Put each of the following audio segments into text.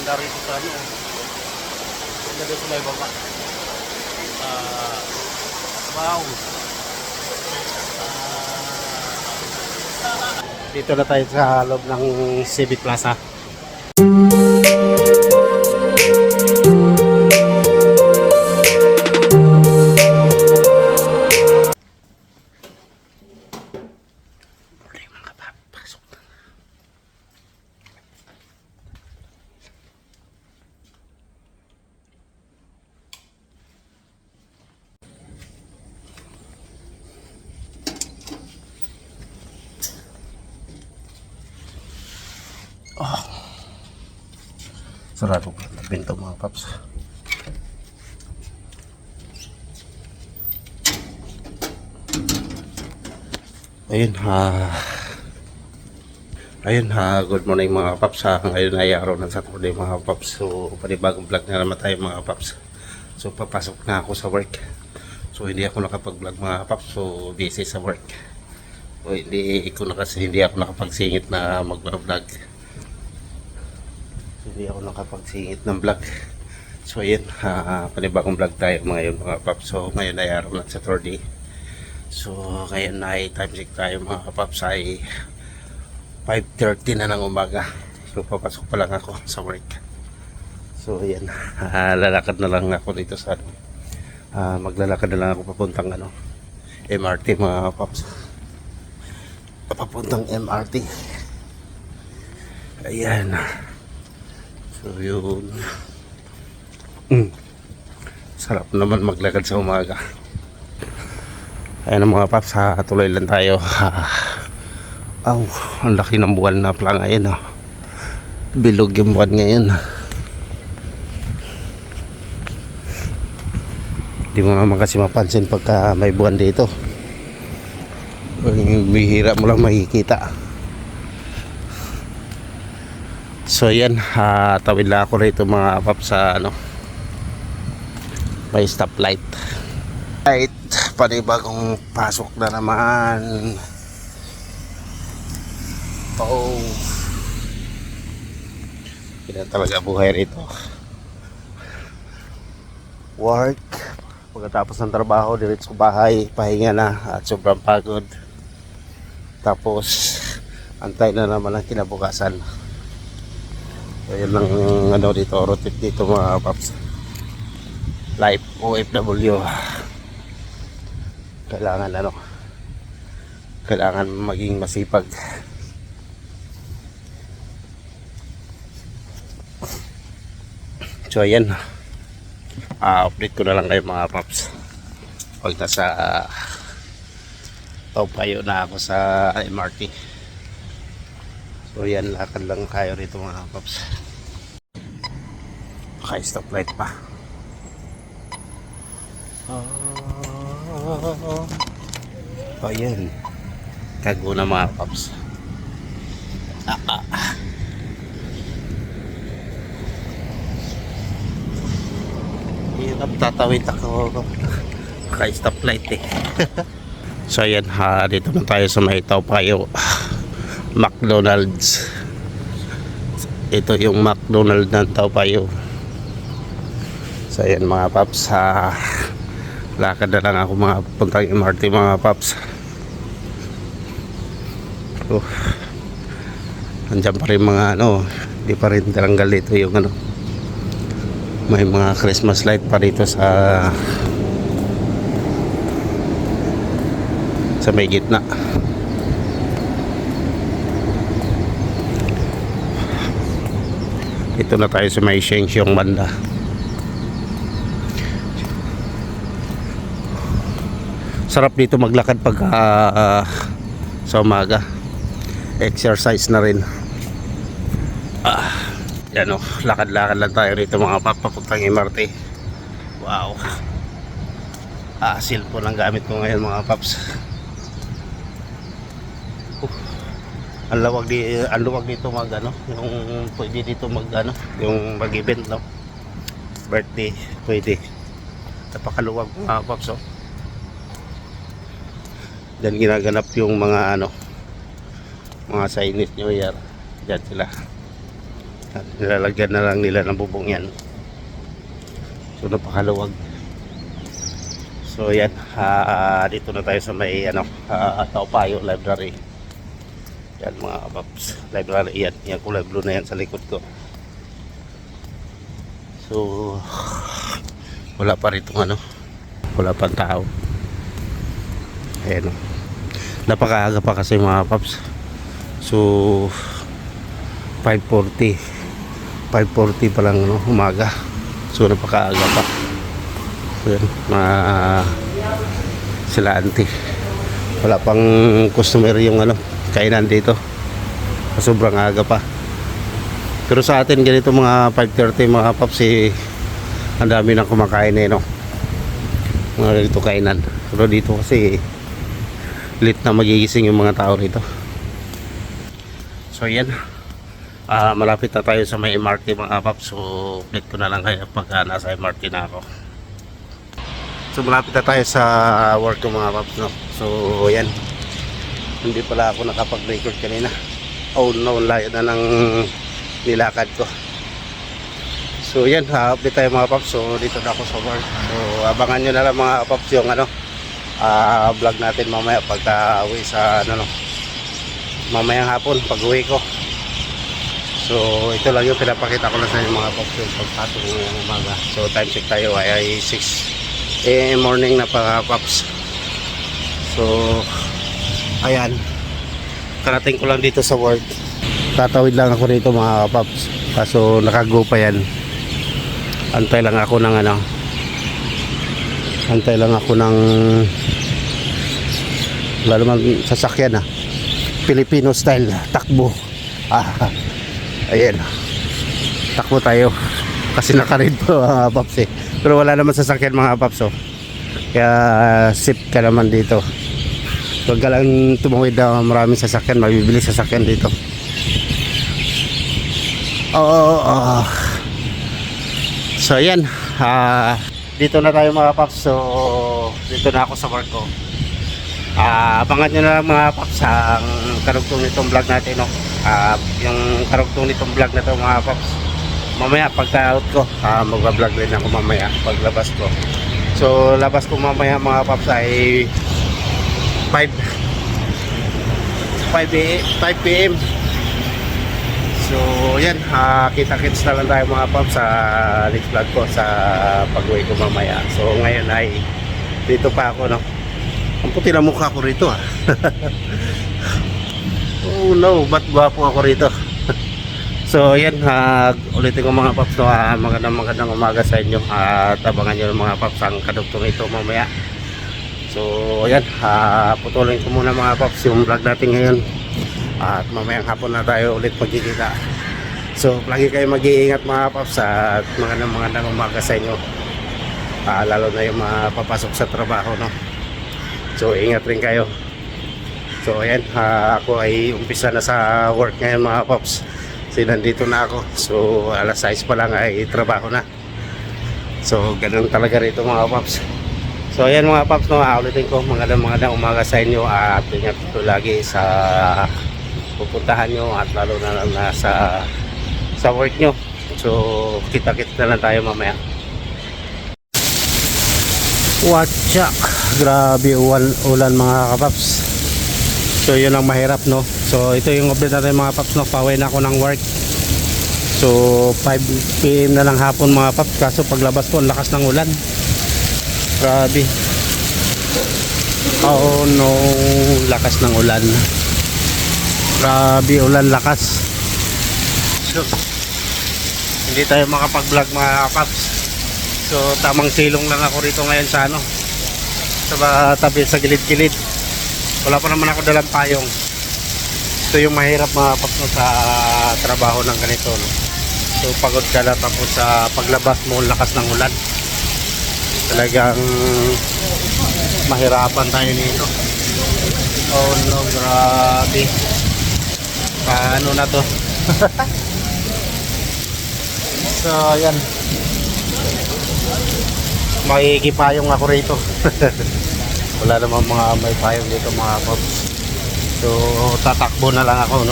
ganda rito sa ano. Ganda dito sa may baba. Wow. Dito na tayo sa loob ng Civic Plaza. Sarado pa na pinto mga paps. Good morning mga paps. Ngayon ay araw ng Saturday mga paps. So panibagong vlog na naman tayo mga paps. So papasok na ako sa work. So hindi ako nakapag-vlog mga paps. So busy sa work. So hindi ako nakapagsingit na mag-vlog. Hindi ako nakapagsingit ng vlog. So ayun, panibagong vlog tayo ngayon mga paps. So ngayon ay araw ng Saturday. So ngayon ay time check tayo mga paps ay 5:30 na ng umaga. So papasok pa lang ako sa work. So ayan, lalakad na lang ako dito sa maglalakad na lang ako papuntang MRT mga paps. Papuntang MRT. Ayan. So yun, sarap naman maglakad sa umaga. Ayan mga paps, tuloy lang tayo. Ang laki ng buwan na pala ngayon. Bilog yung buwan ngayon. Hindi mo naman kasi mapansin pagka may buwan dito. Bihira mo lang makikita. So yan, tawid lang ako rito mga paps sa may stoplight. Right, panibagong pasok na naman. Yan talaga buhay rito. Work, pagkatapos ng trabaho, diretso bahay, pahinga na at sobrang pagod. Tapos antay na naman ang kinabukasan. So yun lang dito, rotate dito mga paps. Life OFW. Kailangan maging masipag. So ayan, update ko na lang kayo mga paps pag nasa Topayo na ako sa MRT. So yan, lakad lang tayo rito mga paps. Stoplight pa. Ayan, kago na mga paps. Hirap tatawid ako. Stoplight eh. So ayan, dito na tayo sa may Topayo McDonald's. Ito yung McDonald's ng Topayo. So ayan mga paps, lakad na lang ako mga puntang MRT mga paps. Andyan pa rin mga di pa rin talanggal dito yung may mga Christmas light pa dito sa may gitna. Ito na tayo sa may Shengxiong banda. Sarap dito maglakad pag sa umaga. Exercise na rin. Yan lakad-lakad lang tayo rito mga papuntang MRT. Wow. Cellphone ang gamit ko ngayon mga paps. Ang luwag dito yung pwede dito yung mag-event birthday pwede. Napakaluwag mga paps Diyan ginaganap yung mga mga Chinese New Year. Diyan sila. Nilalagyan na lang nila ng bubong yan. So napakaluwag. So yan, dito na tayo sa may Taupayo Library. Yan mga paps, library yan. Yan kulay blue na yan sa likod ko. So wala pa rito wala pang tao. Ayan, napakaaga pa kasi mga paps. So 5:40 pa lang umaga. So napakaaga pa. So yan, sila auntie, wala pang customer yung kainan dito. Sobrang aga pa. Pero sa atin ganito mga 5:30 mga paps, ang dami nang kumakain mga ganito kainan. Pero dito kasi late na magigising yung mga tao rito. So yan, malapit na tayo sa may MRT mga paps. So update ko na lang kayo pag nasa MRT na ako. So malapit na tayo sa work ko mga paps, So yan, hindi pala ako nakapag-record kanina. Oh no, layo na ng nilakad ko. So yan, update tayo mga paps. So dito na ako sa work. So abangan nyo na lang mga paps yung vlog natin mamaya pagka uwi sa mamayang hapon pag uwi ko. So ito lang yung pinapakita ko lang sa inyo mga paps, yung pagpatong ng umaga. So time check tayo ay 6 AM morning na pa paps. So ayan, karating ko lang dito sa work. Tatawid lang ako rito mga paps, kaso nakago pa yan. Antay lang ako ng wala naman sasakyan Filipino style takbo. Ayan, takbo tayo kasi nakarid po mga paps pero wala naman sasakyan mga paps. Kaya safe ka naman dito. Huwag ka lang tumawid na maraming sasakyan, mabibili sasakyan dito. So yan, dito na tayo mga paps. So dito na ako sa work ko. Abangan nyo na lang mga paps ang karugtong nitong vlog natin yung karugtong nitong vlog na to mga paps. Mamaya pagka out ko, magbablog rin ako mamaya paglabas ko. So labas ko mamaya mga paps ay 5 PM. So yan, kita-kits na lang tayo mga paps sa next vlog ko sa pag-uwi ko mamaya. So ngayon ay dito pa ako ang puti na mukha ko rito Oh no, ba't gwapo ako rito? So yan, ulitin ko mga paps magandang umaga sa inyo at abangan nyo mga paps ang kadugtong ito mamaya. So yan, putulin ko muna mga paps yung vlog natin ngayon at mamayang hapon na tayo ulit magkikita. So lagi kayo mag-iingat mga paps at magandang umaga sa inyo, lalo na yung mga papasok sa trabaho So ingat rin kayo. So ayan, ako ay umpisa na sa work ngayon mga paps. So nandito na ako. So alas 6 pa lang ay trabaho na. So ganun talaga rito mga paps. So ayan mga paps, ulitin ko magandang umaga sa inyo at ingat ito lagi sa pupuntahan nyo at lalo na sa work nyo. So kita-kits na lang tayo mamaya. Watcha, grabe ulan mga kapaps. So yun ang mahirap So ito yung update natin mga paps pauwi na ako ng work. So 5 PM na lang hapon mga paps, kaso paglabas ko ang lakas ng ulan. Grabe. Oh no, lakas ng ulan. Grabe ulan, lakas. So hindi tayo makapag-vlog mga paps. So tamang silong lang ako rito ngayon sa sa tabi sa gilid-gilid. Wala pa naman ako dalang payong. Ito yung mahirap mga paps sa trabaho ng ganito So pagod ka na tapos sa paglabas mo lakas ng ulan. Talagang mahirapan tayo nito. Oh no, grabe. Paano na to? So ayan, makikipayong ako rito. Wala namang mga may payong dito mga paps. So tatakbo na lang ako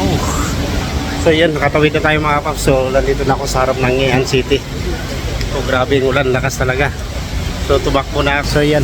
Oh, So yan, nakatawid na tayo mga paps. So nandito na ako sa harap ng Ngee Ann City. So grabe yung ulan, lakas talaga. So tumakbo na ako. So yan,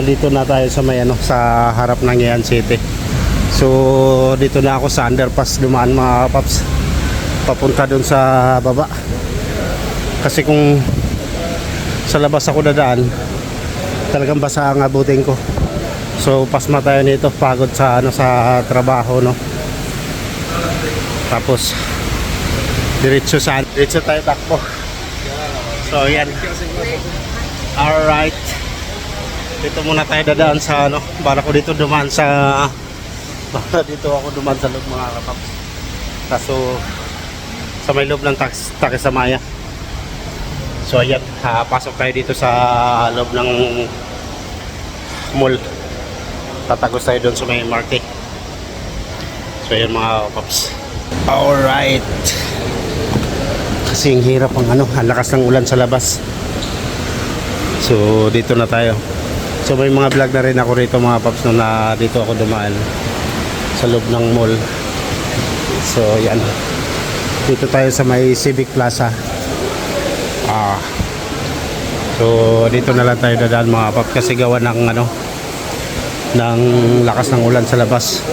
dito na tayo sa may ano, sa harap ng Ngee Ann City. So dito na ako sa underpass dumaan mga paps. Papunta dun sa baba. Kasi kung sa labas ako dadaan, talagang basa ang abutin ko. So pasma tayo nito, pagod sa ano, sa trabaho, no. Tapos diretso tayo takbo. So yan. Alright, dito muna tayo dadaan sa ano, bala ko dito dumaan sa dito ako dumaan sa loob mga kapaps. Kaso sa may loob ng Takismaya. So ayan, pasok tayo dito sa loob ng mall. Tatagos tayo doon sa may market. So ayan mga kapaps. Alright, kasi ang hirap ang ano, ang lakas ng ulan sa labas. So dito na tayo. So may mga vlog na rin ako rito mga paps nung na dito ako dumaan sa loob ng mall. So yan, dito tayo sa may Civic Plaza. So dito na lang tayo dadaan mga paps kasi gawa ng ano, ng lakas ng ulan sa labas.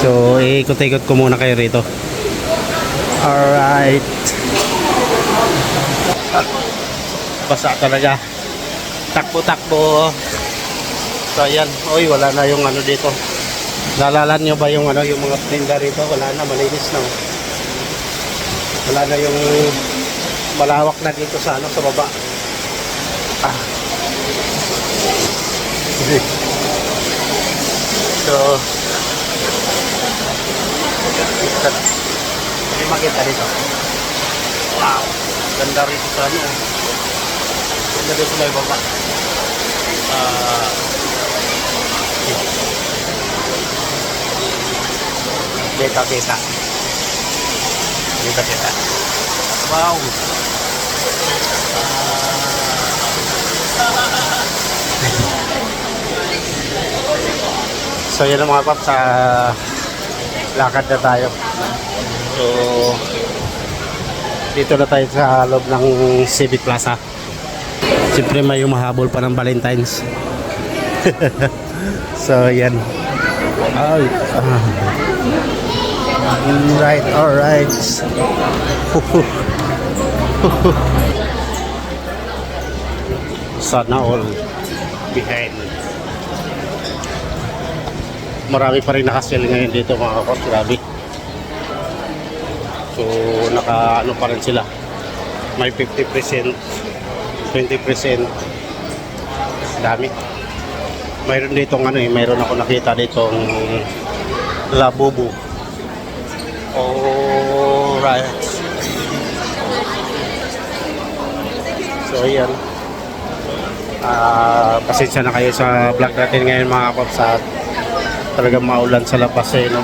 So ikot-ikot ko muna kayo rito. Alright, basa talaga, takbo. So ayan, oy, wala na yung ano dito. Naalala nyo ba yung ano, yung mga tinda rito? Wala na, malinis na. Wala na yung malawak na dito sa ano, sa baba. So hindi makita dito. Wow, ganda rito sa ano. Ganda dito sa baba. Kita. Wow. So yan ang mga paps, lakad na tayo. So dito na tayo sa loob ng Civic Plaza. Siyempre may humahabol pa ng Valentine's. So yan. Alright. Sana all behind. Marami pa rin nakasale ngayon dito mga kapos, grabe. So naka ano pa rin sila, may 50%, 20%, dami. Mayroon dito ano mayroon ako nakita dito Labubu. Alright. So ayan, pasensya na kayo sa vlog natin ngayon mga kapos, at talagang maulan sa labas no.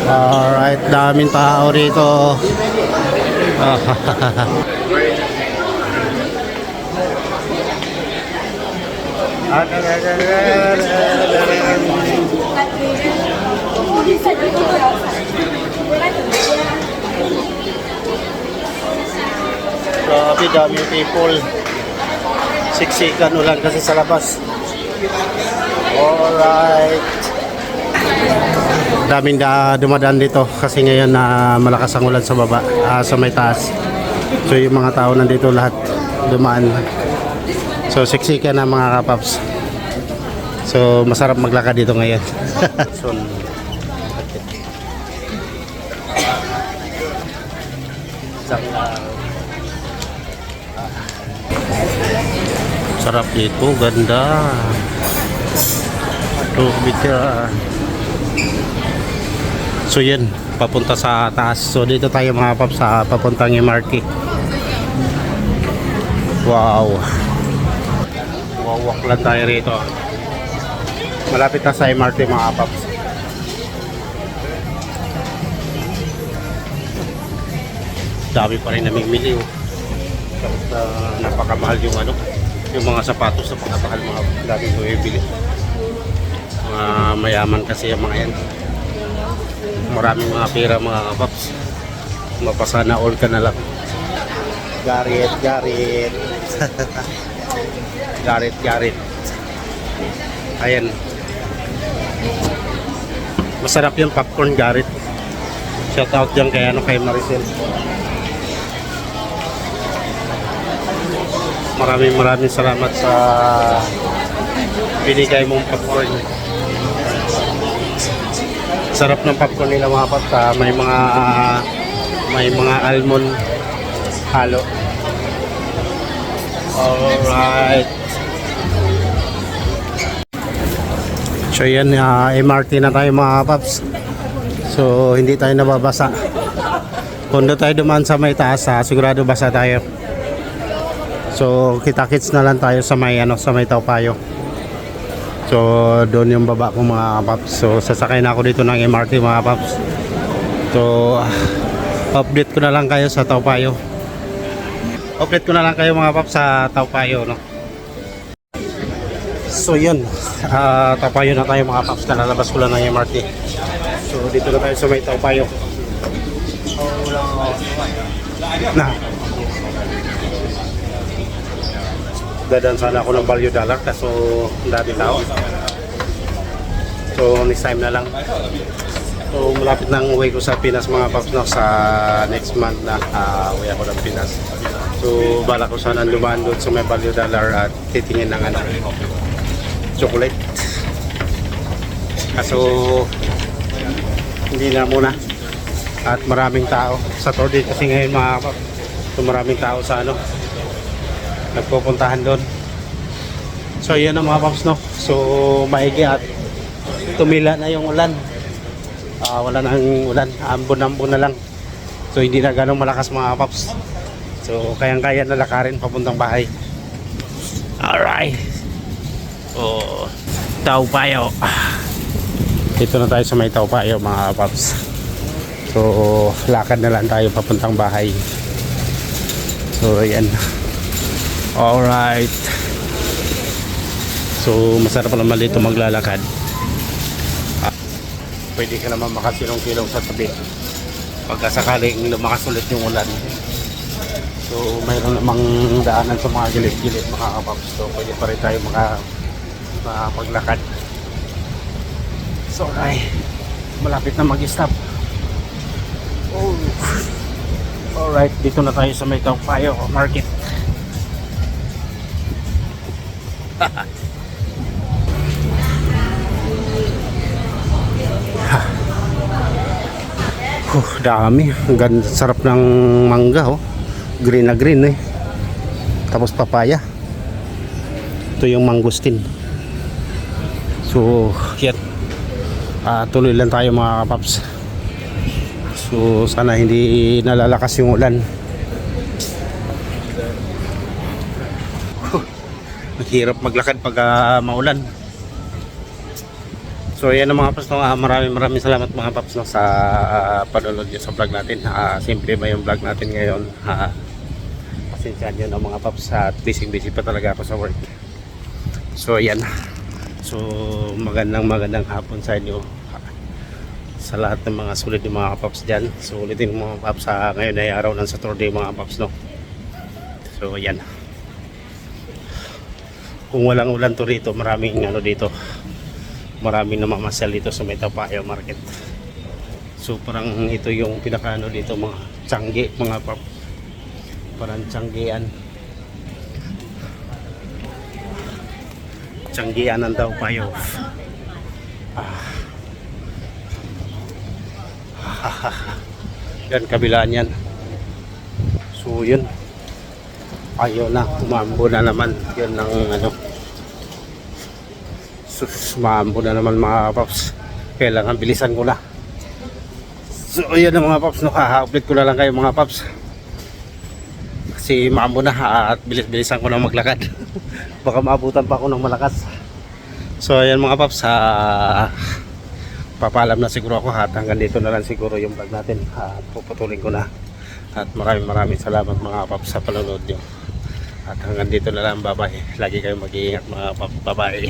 Alright, daming tao rito. Grabe, daming people. Siksikan ulan kasi sa labas. Alright. Daming dumadaan dito kasi ngayon na malakas ang ulan sa baba, sa may taas. So yung mga tao nandito lahat dumaan. So siksikan na mga kapaps. So masarap maglakad dito ngayon. So sarap dito, ganda. So yan, papunta sa taas. So dito tayo mga paps sa papuntang MRT. Wow, walk lang tayo rito. Malapit na sa MRT mga paps. Dami pa rin namimili napakamahal yung ano, yung mga sapatos, napakamahal, mga dami ko ibili. Mayaman kasi yung mga yan. maraming mga pera mga kapaps. Mapasana all ka na lang. Garit. Garit. Ayan. Masarap yung popcorn Garit. Shout out dyan kay Maricel. Maraming salamat sa binigay mong popcorn. Sarap ng popcorn nila mga paps. May mga almond halo. Alright. So yan, MRT na tayo mga paps. So hindi tayo nababasa. Kung doon tayo dumaan sa may taas, sigurado basa tayo. So kita-kits na lang tayo sa may Taupayo. So doon yung baba ko mga paps. So sasakay na ako dito ng MRT mga paps. So update ko na lang kayo sa Taupayo. Update ko na lang kayo mga paps sa Taupayo, no? So yun, Taupayo na tayo mga paps. Nalalabas ko lang ng MRT. So dito na tayo sa may Taupayo. Na dadaan sana ako ng Value Dollar kaso ang dami tao. So next time na lang. So malapit na ang uwi ko sa Pinas mga paps, no? Sa next month na uwi ako ng Pinas. So bala ko sana lumaan doon sa may Value Dollar at titingin ng chocolate. Kaso hindi na muna. At maraming tao sa Tordi kasi ngayon mga paps. So maraming tao sa nagpupuntahan doon. So yan ang mga paps, no? So maigi at tumila na yung ulan. Wala nang ulan, ambon-ambon na lang. So hindi na ganong malakas mga paps. So kayang-kaya na lakarin papuntang bahay. Alright. Oh, Taupayo. Dito na tayo sa may Taupayo mga paps. So lakad na lang tayo papuntang bahay. So yan. Alright. So masarap naman dito maglalakad. Pwede ka naman makasilong-silong sa tabi pagka sakaling lumakas ulit yung ulan. So mayroon namang daanan sa mga gilid-gilid mga kapaps. So pwede pa rin tayo makapaglakad. So ay malapit na mag-stop. Oh. Alright, dito na tayo sa may Taupayo Market. Dami. Ganda, sarap ng mangga, oh. Green na green, eh. Tapos papaya. Ito yung mangustin. So yan, tuloy lang tayo mga kapaps. So sana hindi nalalakas yung ulan. Mahirap maglakad pag maulan. So yan ang mga paps, no? Maraming salamat mga paps, no, sa panonood nyo sa vlog natin. Simple ba yung vlog natin ngayon? Pasensyahan nyo ng mga paps at busy pa talaga ako sa work. So yan. So magandang hapon sa inyo, sa lahat ng mga sulit ng mga paps dyan. So ulitin mga paps, ngayon ay araw ng Saturday mga paps, no? So yan. Kung walang ulan to rito, maraming maraming namamasyal dito sa may Taupayo Market. So parang ito yung pinakaano dito, mga tiyangge mga pap. Parang tiyanggean. Tiyanggean ng Taupayo. Yan kabilaan yan. So yun. Ayaw na, umambo na naman. Yun ang umambo na naman mga paps. Kailangan bilisan ko na. So yun ang mga paps, no? Update ko na lang kayo mga paps. Kasi umambo na at bilisan ko na maglakad. Baka maabutan pa ako ng malakas. So ayan mga paps, papaalam na siguro ako at hanggang dito na lang siguro yung vlog natin. At puputulin ko na. At maraming salamat mga paps sa panonood nyo. At hanggang dito na lang, bye bye. Lagi kayong mag-iingat mga paps, bye bye.